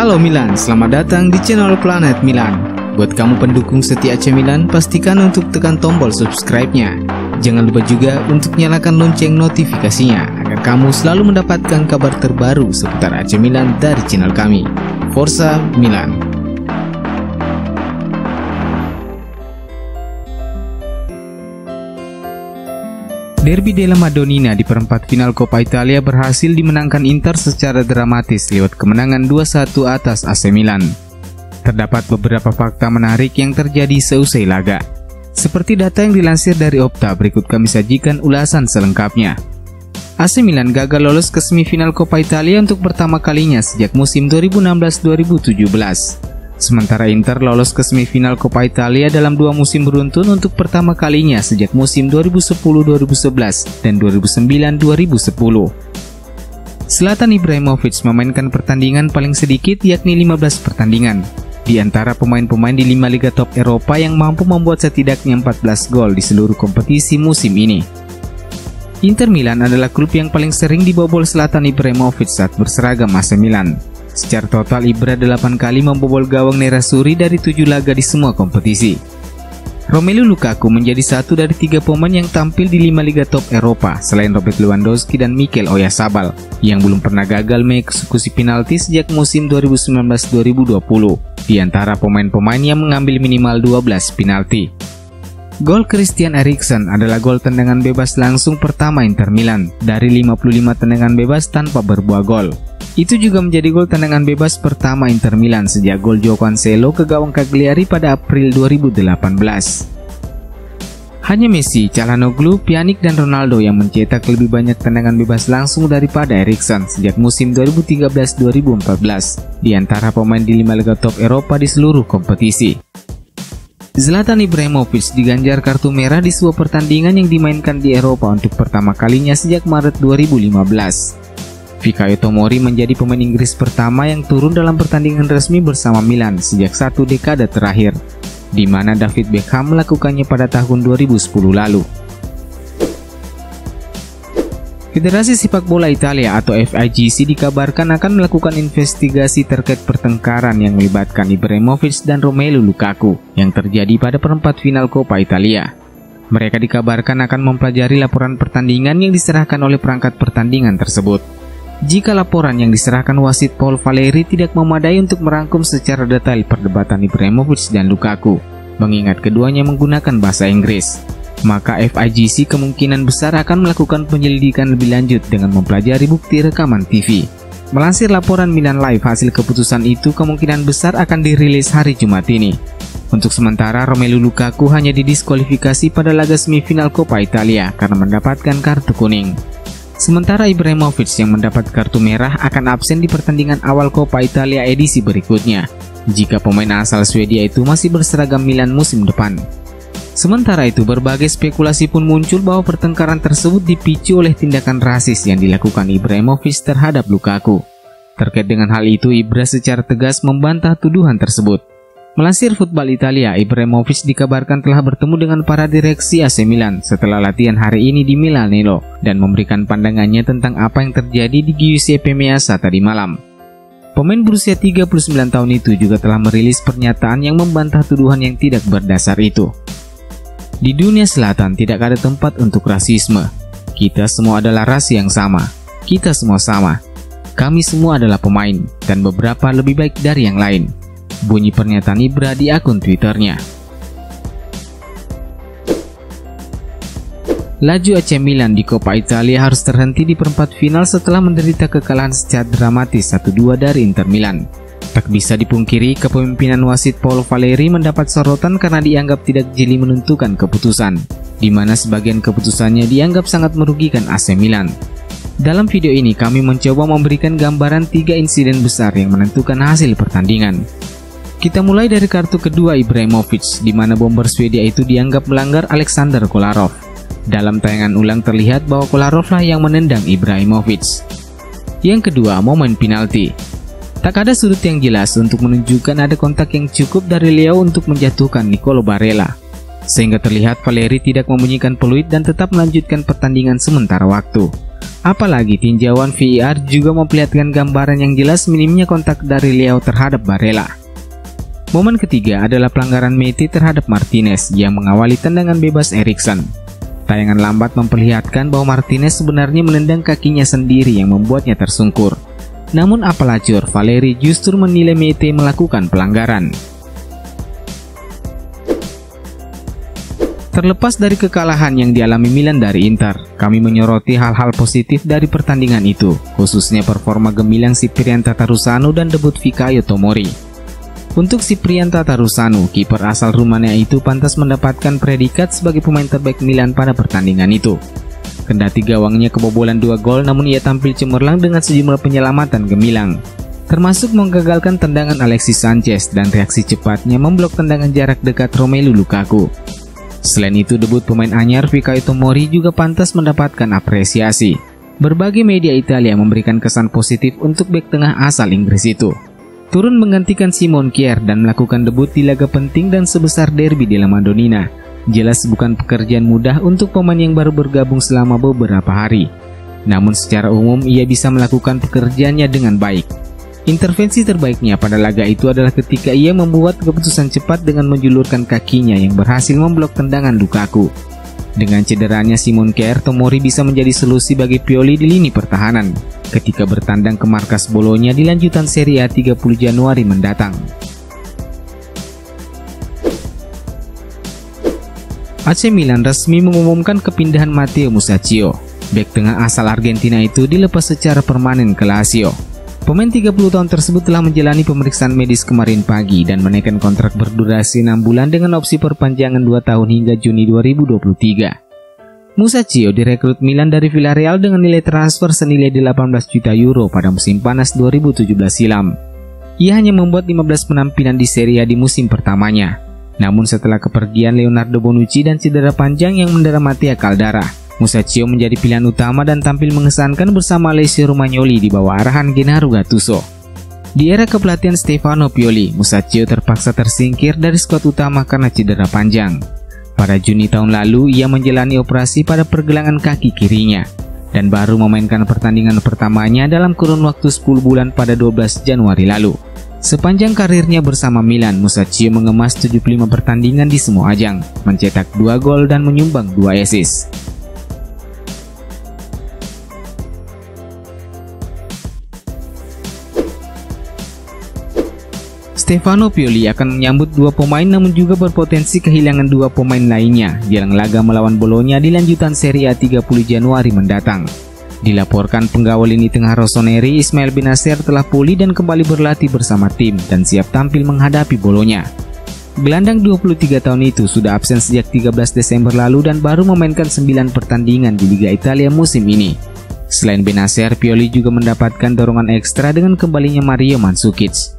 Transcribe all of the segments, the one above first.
Halo Milan, selamat datang di channel Planet Milan. Buat kamu pendukung setia AC Milan, pastikan untuk tekan tombol subscribe-nya. Jangan lupa juga untuk nyalakan lonceng notifikasinya agar kamu selalu mendapatkan kabar terbaru seputar AC Milan dari channel kami. Forza Milan. Derby della Madonnina di perempat final Coppa Italia berhasil dimenangkan Inter secara dramatis lewat kemenangan 2-1 atas AC Milan. Terdapat beberapa fakta menarik yang terjadi seusai laga. Seperti data yang dilansir dari Opta, berikut kami sajikan ulasan selengkapnya. AC Milan gagal lolos ke semifinal Coppa Italia untuk pertama kalinya sejak musim 2016-2017. Sementara Inter lolos ke semifinal Coppa Italia dalam 2 musim beruntun untuk pertama kalinya sejak musim 2010-2011 dan 2009-2010. Zlatan Ibrahimovic memainkan pertandingan paling sedikit, yakni 15 pertandingan, di antara pemain-pemain di 5 liga top Eropa yang mampu membuat setidaknya 14 gol di seluruh kompetisi musim ini. Inter Milan adalah klub yang paling sering dibobol Zlatan Ibrahimovic saat berseragam AC Milan. Secara total, Ibra 8 kali membobol gawang Nerazzurri dari 7 laga di semua kompetisi. Romelu Lukaku menjadi satu dari 3 pemain yang tampil di 5 liga top Eropa selain Robert Lewandowski dan Mikel Oyarzabal yang belum pernah gagal mengeksekusi penalti sejak musim 2019-2020 di antara pemain-pemain yang mengambil minimal 12 penalti. Gol Christian Eriksen adalah gol tendangan bebas langsung pertama Inter Milan dari 55 tendangan bebas tanpa berbuah gol. Itu juga menjadi gol tendangan bebas pertama Inter Milan sejak gol Joao Cancelo ke gawang Cagliari pada April 2018. Hanya Messi, Calhanoglu, Pjanic dan Ronaldo yang mencetak lebih banyak tendangan bebas langsung daripada Eriksen sejak musim 2013-2014 di antara pemain di 5 liga top Eropa di seluruh kompetisi. Zlatan Ibrahimovic diganjar kartu merah di sebuah pertandingan yang dimainkan di Eropa untuk pertama kalinya sejak Maret 2015. Fikayo Tomori menjadi pemain Inggris pertama yang turun dalam pertandingan resmi bersama Milan sejak 1 dekade terakhir, di mana David Beckham melakukannya pada tahun 2010 lalu. Federasi Sepak Bola Italia atau FIGC dikabarkan akan melakukan investigasi terkait pertengkaran yang melibatkan Ibrahimovic dan Romelu Lukaku yang terjadi pada perempat final Coppa Italia. Mereka dikabarkan akan mempelajari laporan pertandingan yang diserahkan oleh perangkat pertandingan tersebut. Jika laporan yang diserahkan wasit Paul Valeri tidak memadai untuk merangkum secara detail perdebatan Ibrahimovic dan Lukaku, mengingat keduanya menggunakan bahasa Inggris, maka FIGC kemungkinan besar akan melakukan penyelidikan lebih lanjut dengan mempelajari bukti rekaman TV. Melansir laporan Milan Live, hasil keputusan itu kemungkinan besar akan dirilis hari Jumat ini. Untuk sementara, Romelu Lukaku hanya didiskualifikasi pada laga semifinal Coppa Italia karena mendapatkan kartu kuning. Sementara Ibrahimovic yang mendapat kartu merah akan absen di pertandingan awal Coppa Italia edisi berikutnya, jika pemain asal Swedia itu masih berseragam Milan musim depan. Sementara itu, berbagai spekulasi pun muncul bahwa pertengkaran tersebut dipicu oleh tindakan rasis yang dilakukan Ibrahimovic terhadap Lukaku. Terkait dengan hal itu, Ibra secara tegas membantah tuduhan tersebut. Melansir Football Italia, Ibrahimovic dikabarkan telah bertemu dengan para direksi AC Milan setelah latihan hari ini di Milanello dan memberikan pandangannya tentang apa yang terjadi di Giuseppe Meazza tadi malam. Pemain berusia 39 tahun itu juga telah merilis pernyataan yang membantah tuduhan yang tidak berdasar itu. Di dunia selatan tidak ada tempat untuk rasisme. Kita semua adalah ras yang sama. Kita semua sama. Kami semua adalah pemain dan beberapa lebih baik dari yang lain. Bunyi pernyataan Ibra di akun Twitternya. Laju AC Milan di Coppa Italia harus terhenti di perempat final setelah menderita kekalahan secara dramatis 1-2 dari Inter Milan. Tak bisa dipungkiri, kepemimpinan wasit Paul Valeri mendapat sorotan karena dianggap tidak jeli menentukan keputusan, di mana sebagian keputusannya dianggap sangat merugikan AC Milan. Dalam video ini kami mencoba memberikan gambaran 3 insiden besar yang menentukan hasil pertandingan. Kita mulai dari kartu kedua Ibrahimovic, di mana bomber Swedia itu dianggap melanggar Alexander Kolarov. Dalam tayangan ulang terlihat bahwa Kolarov lah yang menendang Ibrahimovic. Yang kedua, momen penalti. Tak ada sudut yang jelas untuk menunjukkan ada kontak yang cukup dari Leo untuk menjatuhkan Nicolo Barella, sehingga terlihat Valeri tidak membunyikan peluit dan tetap melanjutkan pertandingan sementara waktu. Apalagi tinjauan VAR juga memperlihatkan gambaran yang jelas minimnya kontak dari Leao terhadap Barella. Momen ketiga adalah pelanggaran Mete terhadap Martinez yang mengawali tendangan bebas Eriksen. Tayangan lambat memperlihatkan bahwa Martinez sebenarnya menendang kakinya sendiri yang membuatnya tersungkur. Namun apalacur Valeri justru menilai Mete melakukan pelanggaran. Terlepas dari kekalahan yang dialami Milan dari Inter, kami menyoroti hal-hal positif dari pertandingan itu, khususnya performa gemilang Cyprien Tatarusanu dan debut Fikayo Tomori. Untuk Cyprien Tatarusanu, kiper asal Rumania itu pantas mendapatkan predikat sebagai pemain terbaik Milan pada pertandingan itu. Kendati gawangnya kebobolan 2 gol, namun ia tampil cemerlang dengan sejumlah penyelamatan gemilang, termasuk menggagalkan tendangan Alexis Sanchez dan reaksi cepatnya memblok tendangan jarak dekat Romelu Lukaku. Selain itu, debut pemain anyar Fikayo Tomori juga pantas mendapatkan apresiasi. Berbagai media Italia memberikan kesan positif untuk bek tengah asal Inggris itu. Turun menggantikan Simon Kjaer dan melakukan debut di laga penting dan sebesar derby di La Madonnina. Jelas bukan pekerjaan mudah untuk pemain yang baru bergabung selama beberapa hari. Namun secara umum ia bisa melakukan pekerjaannya dengan baik. Intervensi terbaiknya pada laga itu adalah ketika ia membuat keputusan cepat dengan menjulurkan kakinya yang berhasil memblok tendangan Lukaku. Dengan cederanya Simon Kjaer, Tomori bisa menjadi solusi bagi Pioli di lini pertahanan ketika bertandang ke markas Bologna di lanjutan Serie A 30 Januari mendatang. AC Milan resmi mengumumkan kepindahan Matteo Musacchio. Bek tengah asal Argentina itu dilepas secara permanen ke Lazio. Pemain 30 tahun tersebut telah menjalani pemeriksaan medis kemarin pagi dan menaikkan kontrak berdurasi 6 bulan dengan opsi perpanjangan 2 tahun hingga Juni 2023. Musacchio direkrut Milan dari Villarreal dengan nilai transfer senilai 18 juta euro pada musim panas 2017 silam. Ia hanya membuat 15 penampilan di Serie A di musim pertamanya. Namun setelah kepergian Leonardo Bonucci dan cedera panjang yang mendera Mattia Caldara, Musacchio menjadi pilihan utama dan tampil mengesankan bersama Alessio Romagnoli di bawah arahan Gennaro Gattuso. Di era kepelatihan Stefano Pioli, Musacchio terpaksa tersingkir dari skuad utama karena cedera panjang. Pada Juni tahun lalu, ia menjalani operasi pada pergelangan kaki kirinya dan baru memainkan pertandingan pertamanya dalam kurun waktu 10 bulan pada 12 Januari lalu. Sepanjang karirnya bersama Milan, Musacchio mengemas 75 pertandingan di semua ajang, mencetak 2 gol dan menyumbang 2 assist. Stefano Pioli akan menyambut 2 pemain namun juga berpotensi kehilangan 2 pemain lainnya jelang laga melawan Bologna di lanjutan Serie A 30 Januari mendatang. Dilaporkan penggawa lini tengah Rossoneri, Ismail Benacer telah pulih dan kembali berlatih bersama tim dan siap tampil menghadapi Bologna. Gelandang 23 tahun itu sudah absen sejak 13 Desember lalu dan baru memainkan 9 pertandingan di Liga Italia musim ini. Selain Benacer, Pioli juga mendapatkan dorongan ekstra dengan kembalinya Mario Mandzukic.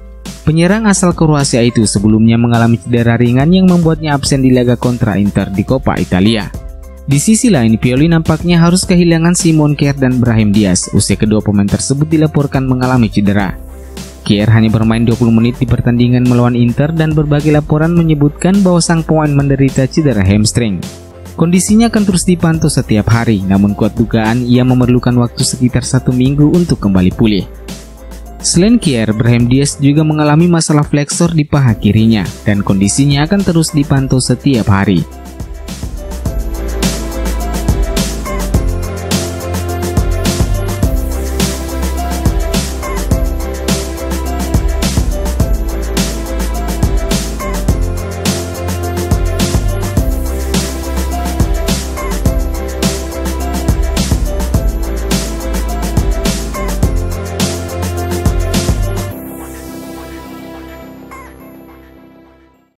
Penyerang asal Kroasia itu sebelumnya mengalami cedera ringan yang membuatnya absen di laga kontra Inter di Coppa Italia. Di sisi lain, Pioli nampaknya harus kehilangan Simon Kjaer dan Brahim Diaz. Usai kedua pemain tersebut dilaporkan mengalami cedera. Kjaer hanya bermain 20 menit di pertandingan melawan Inter dan berbagai laporan menyebutkan bahwa sang pemain menderita cedera hamstring. Kondisinya akan terus dipantau setiap hari, namun kuat dugaan ia memerlukan waktu sekitar 1 minggu untuk kembali pulih. Selain Kjaer, Brahim Diaz juga mengalami masalah fleksor di paha kirinya dan kondisinya akan terus dipantau setiap hari.